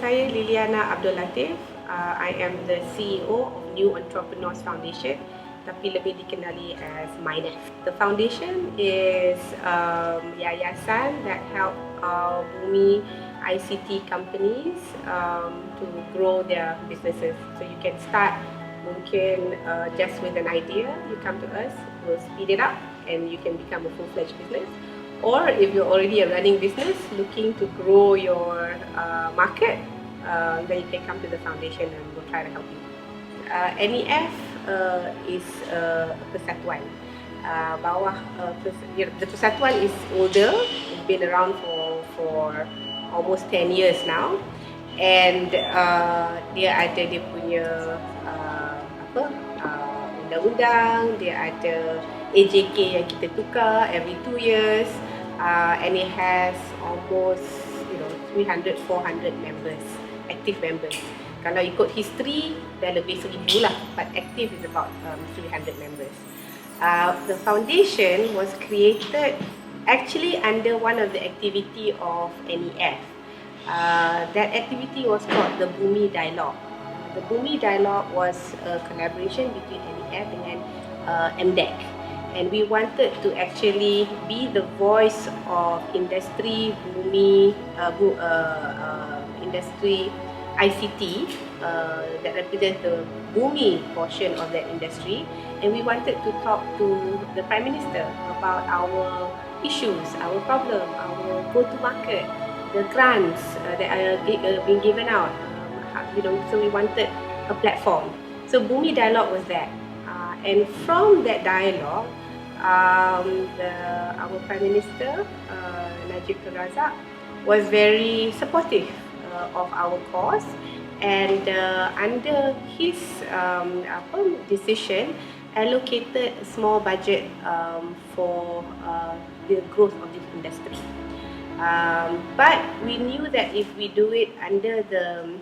saya Lilyana Abdul Latiff. I am the CEO of New Entrepreneurs Foundation, tapi lebih dikenali as MYNEF. The foundation is yayasan that help bumi ICT companies to grow their businesses. So you can start mungkin just with an idea, you come to us, we'll speed it up and you can become a full-fledged business. Or if you're already a running business looking to grow your market, then you can come to the foundation and we'll try to help you. MYNEF is persatuan. The persatuan is older, it's been around for almost 10 years now, and dia punya undang-undang, dia ada AJK yang kita tukar every 2 years. And it has almost 300-400 members, active members. Kalau ikut history, dah lebih 1,000 lah, but active is about 300 members. The foundation was created actually under one of the activity of MYNEF. That activity was called the Bumi Dialogue. The Bumi Dialogue was a collaboration between MYNEF dengan MDEC. And we wanted to actually be the voice of industry, industry ICT that represents the Bumi portion of that industry. And we wanted to talk to the Prime Minister about our issues, our problem, our go-to-market, the grants that are being given out. So we wanted a platform. So Bumi Dialogue was that. And from that dialogue, our Prime Minister, Najib Razak, was very supportive of our cause, and under his decision, allocated a small budget for the growth of this industry. But we knew that if we do it under the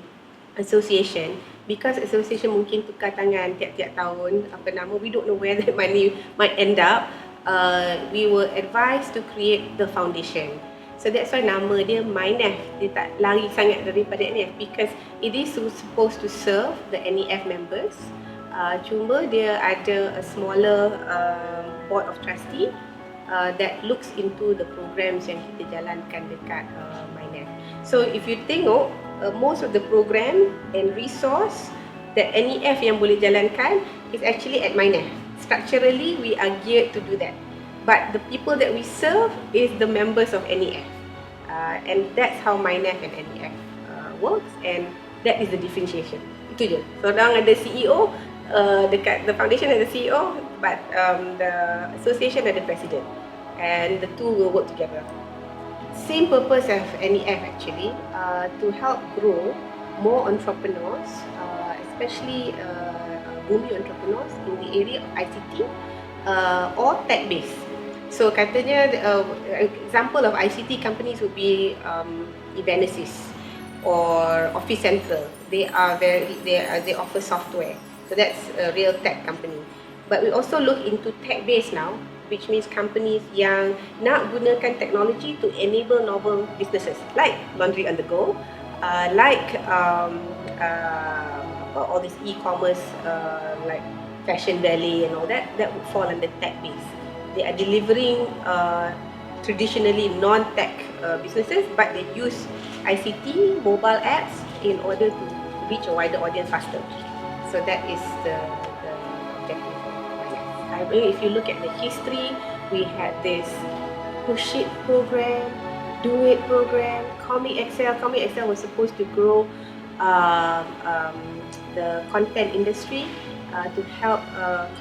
association, because association mungkin tukar tangan tiap-tiap tahun, we don't know where that money might end up. We were advised to create the foundation. So that's why nama dia MYNEF. Dia tak lari sangat daripada MYNEF because it is supposed to serve the MYNEF members. Cuma dia ada a smaller board of trustee that looks into the programs yang kita jalankan dekat MYNEF. So if you tengok, most of the program and resource that MYNEF yang boleh jalankan is actually at MYNEF. Structurally, we are geared to do that. But the people that we serve is the members of MYNEF. And that's how MYNEF and MYNEF works, and that is the differentiation. Itu je. So, orang ada CEO, dekat the foundation ada CEO, but the association ada president. And the two will work together. Same purpose as MYNEF actually, to help grow more entrepreneurs, especially Bumi entrepreneurs in the area of ICT or tech-based. So katanya, example of ICT companies would be Evanesys or Office Central. They offer software, so that's a real tech company. But we also look into tech-based now, which means companies yang nak gunakan technology to enable novel businesses, like laundry on the go, like all this e-commerce, like Fashion Valley and all that would fall under tech-based. They are delivering traditionally non-tech businesses, but they use ICT, mobile apps in order to reach a wider audience faster. So that is the objective. I mean, if you look at the history, we had this Push It program, Do It program, Comic Excel. Comic Excel was supposed to grow the content industry to help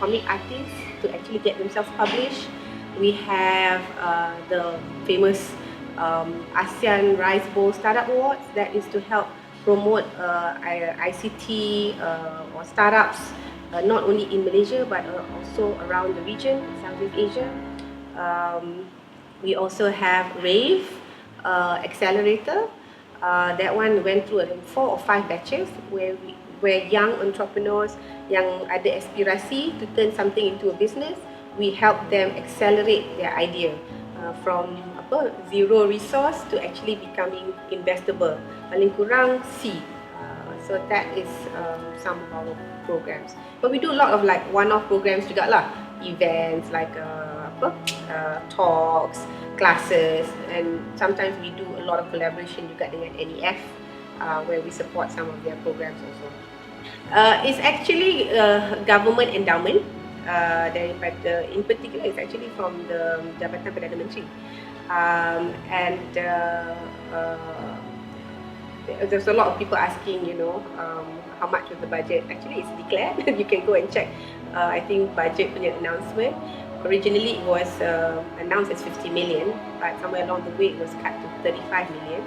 comic artists to actually get themselves published. We have the famous ASEAN Rice Bowl Startup Awards that is to help promote ICT or startups not only in Malaysia but also around the region, Southeast Asia. We also have RAVE Accelerator. That one went through 4 or 5 batches where young entrepreneurs yang ada aspirasi to turn something into a business, we help them accelerate their idea. from zero resource to actually becoming investable. Paling kurang C. So that is some of our programs. But we do a lot of like one-off programs juga lah. Events like talks, classes, and sometimes we do a lot of collaboration juga dengan MYNEF, where we support some of their programs also. It's actually government endowment. Daripada, in particular, it's actually from the Jabatan Perdana Menteri, and there's a lot of people asking, how much was the budget. Actually, it's declared. You can go and check. I think budget punya announcement. Originally, it was announced as 50 million, but somewhere along the way, it was cut to 35 million.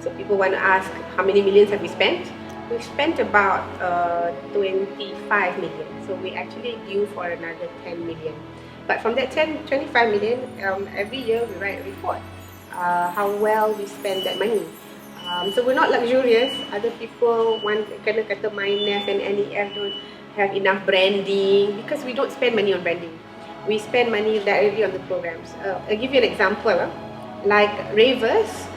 So people want to ask, how many millions have we spent? We've spent about 25 million. So we actually due for another 10 million. But from that 25 million, every year we write a report. How well we spend that money. So we're not luxurious. Other people kata MYNEF and MYNEF don't have enough branding, because we don't spend money on branding. We spend money directly on the programs. I'll give you an example. Like Ravers,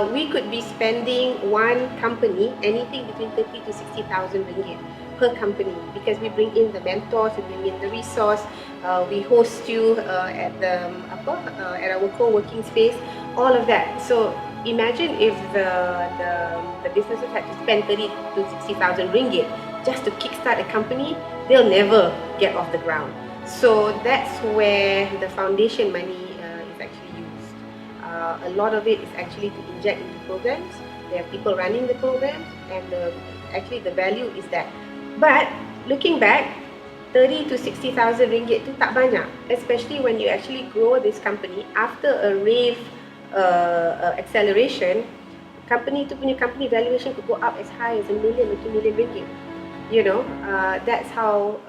we could be spending one company anything between 30 to 60,000 ringgit per company, because we bring in the mentors, we bring in the resource, we host you at the at our co-working space, all of that. So imagine if the businesses had to spend 30 to 60,000 ringgit just to kickstart a company, they'll never get off the ground. So that's where the foundation money is actually used. A lot of it is actually to inject into programs. There are people running the programs, and actually the value is that. But looking back, 30 to 60,000 ringgit tu tak banyak, especially when you actually grow this company after a rave acceleration. Company valuation could go up as high as 1 million or 2 million ringgit. That's how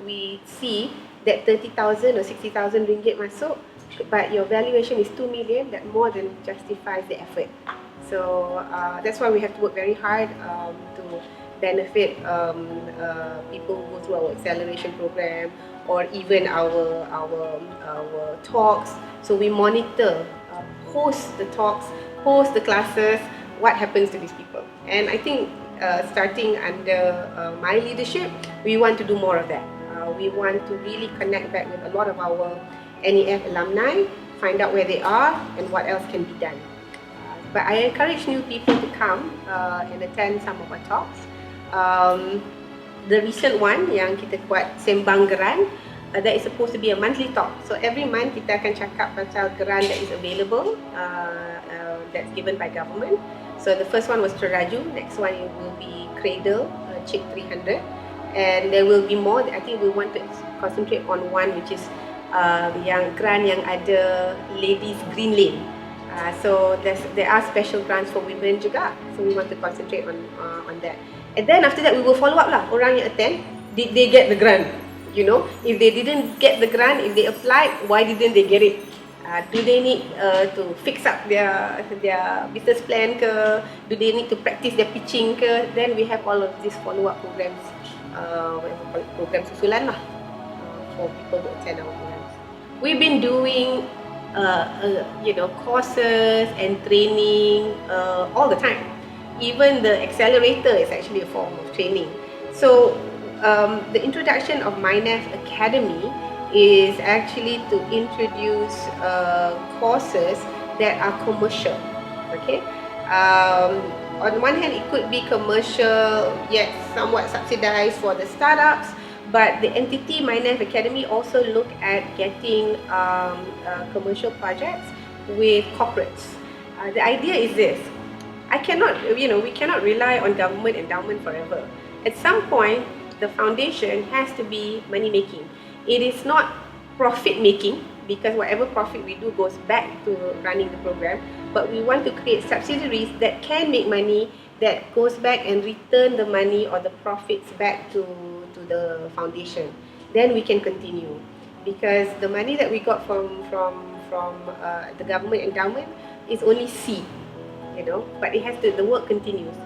we see that 30,000 or 60,000 ringgit masuk, but your valuation is 2 million. That more than justifies the effort. So that's why we have to work very hard to benefit people who go through our acceleration program, or even our talks. So we monitor, host the talks, host the classes, what happens to these people. And I think starting under my leadership, we want to do more of that. We want to really connect back with a lot of our MYNEF alumni, find out where they are and what else can be done. But I encourage new people to come and attend some of our talks. The recent one yang kita buat sembang geran, that is supposed to be a monthly talk. So every month kita akan cakap pasal geran that is available, that's given by government. So the first one was Teraju, next one it will be Cradle, Chick 300, and there will be more. I think we want to concentrate on one which is yang grant yang ada ladies green lane. So there are special grants for women juga. So we want to concentrate on that. And then after that we will follow up lah. Orang yang attend, did they get the grant? If they didn't get the grant, if they applied, why didn't they get it? Do they need to fix up their business plan ke? Do they need to practice their pitching ke? Then we have all of these follow-up programs, program susulan lah, for people to attend our programs. We've been doing courses and training all the time. Even the accelerator is actually a form of training. So the introduction of MYNEF Academy is actually to introduce courses that are commercial. Okay, on one hand it could be commercial yet somewhat subsidized for the startups, but the entity MYNEF Academy also look at getting commercial projects with corporates. The idea is this: we cannot rely on government endowment forever. At some point, the foundation has to be money making. It is not profit making, because whatever profit we do goes back to running the program, but we want to create subsidiaries that can make money, that goes back and return the money or the profits back to the foundation. Then we can continue, because the money that we got from the government endowment is only seed, but the work continues.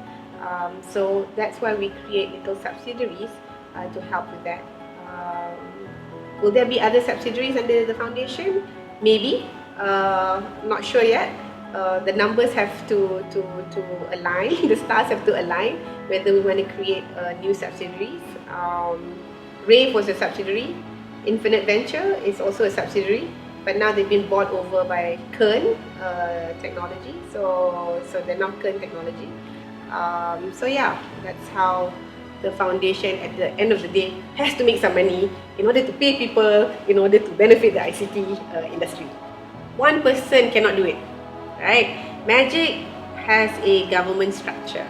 So that's why we create little subsidiaries to help with that. Will there be other subsidiaries under the foundation? Maybe, Not sure yet. The numbers have to align, the stars have to align whether we want to create new subsidiaries. Rave was a subsidiary, Infinite Venture is also a subsidiary, but now they've been bought over by Kern Technology, so they're now Kern Technology. So yeah, that's how the foundation at the end of the day has to make some money in order to pay people, in order to benefit the ICT industry. One person cannot do it, right? Magic has a government structure.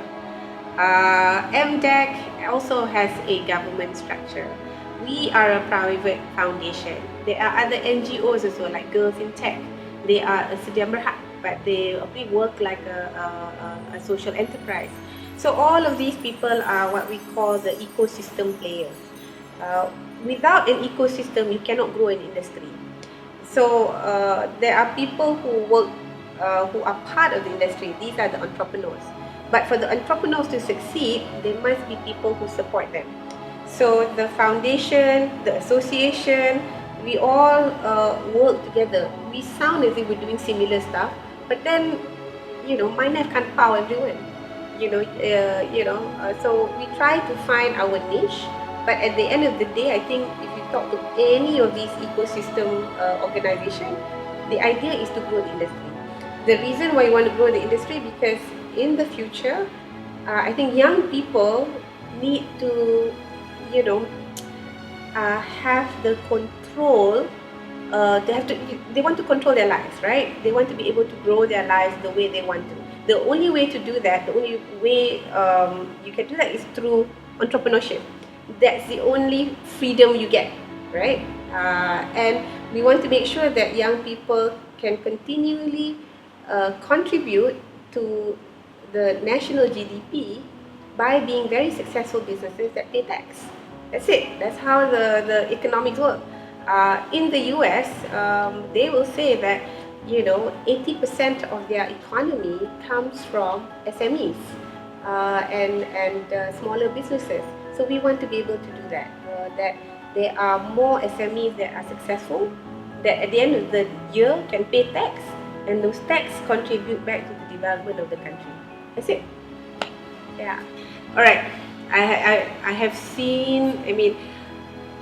MDEC also has a government structure. We are a private foundation. There are other NGOs also, like Girls in Tech. They are a sedia berhad, but they work like a social enterprise. So all of these people are what we call the ecosystem players. Without an ecosystem, you cannot grow an industry. So there are people who work, who are part of the industry. These are the entrepreneurs. But for the entrepreneurs to succeed, there must be people who support them. So the foundation, the association, we all work together. We sound as if we're doing similar stuff, but then, MYNEF can't power everyone. So we try to find our niche. But at the end of the day, I think if you talk to any of these ecosystem organizations, the idea is to grow the industry. The reason why you want to grow the industry, because in the future, I think young people need to, have the control. They want to control their lives, right? They want to be able to grow their lives the way they want to. The only way to do that, the only way you can do that is through entrepreneurship. That's the only freedom you get, right? And we want to make sure that young people can continually contribute to the national GDP by being very successful businesses that pay tax. That's it. That's how the economics work. In the US, they will say that 80% of their economy comes from SMEs and smaller businesses. So we want to be able to do that. That there are more SMEs that are successful, that at the end of the year can pay tax, and those tax contribute back to the development of the country. That's it. Yeah. All right. I have seen.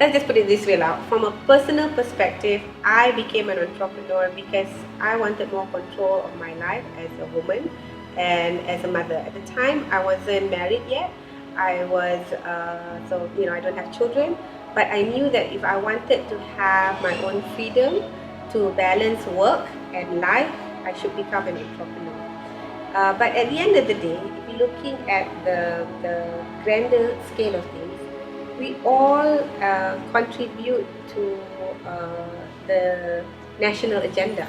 Let's just put it this way now. From a personal perspective, I became an entrepreneur because I wanted more control of my life as a woman and as a mother. At the time, I wasn't married yet. I was I don't have children, but I knew that if I wanted to have my own freedom to balance work and life, I should become an entrepreneur. But at the end of the day, if you're looking at the grander scale of things, we all contribute to the national agenda.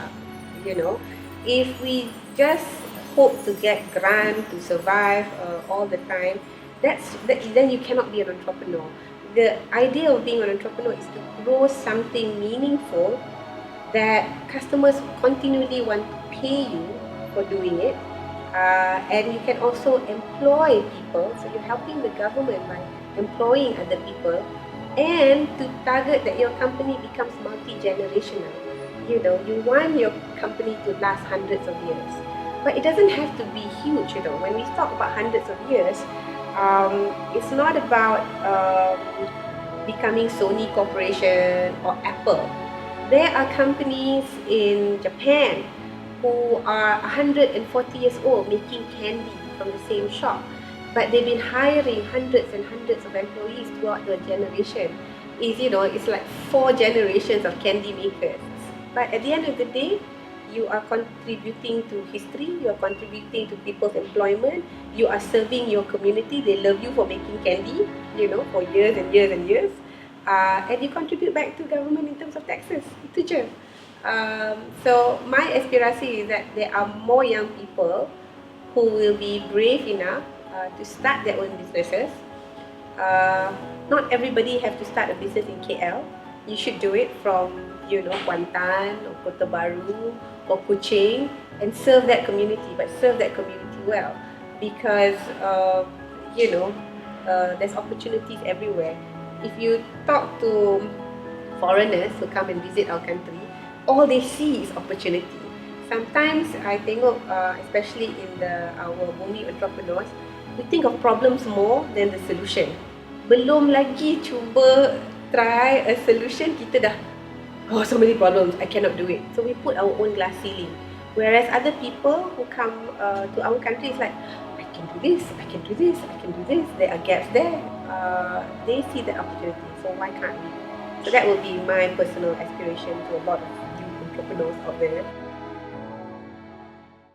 If we just hope to get grant to survive all the time, then you cannot be an entrepreneur. The idea of being an entrepreneur is to grow something meaningful that customers continually want to pay you for doing it, and you can also employ people. So you're helping the government by employing other people, and to target that your company becomes multi-generational. You want your company to last hundreds of years, but it doesn't have to be huge. When we talk about hundreds of years, it's not about becoming Sony Corporation or Apple. There are companies in Japan who are 140 years old making candy from the same shop, but they've been hiring hundreds and hundreds of employees throughout the generation. It's like 4 generations of candy makers. But at the end of the day, you are contributing to history, you are contributing to people's employment, you are serving your community, they love you for making candy, for years and years and years. And you contribute back to government in terms of taxes. Itu je. So my aspirasi is that there are more young people who will be brave enough to start their own businesses. Not everybody have to start a business in KL. You should do it from Kuantan or Kota Baru or Kuching and serve that community, but serve that community well, because there's opportunities everywhere. If you talk to foreigners who come and visit our country, all they see is opportunity. Sometimes I tengok, especially in our bumi entrepreneurs, we think of problems more than the solution. Belum lagi cuba try a solution, kita dah, oh, so many problems, I cannot do it. So we put our own glass ceiling. Whereas other people who come to our country is like, I can do this, I can do this, I can do this. There are gaps there. They see the opportunity, so why can't we? So that will be my personal aspiration to a lot of youth entrepreneurs out there.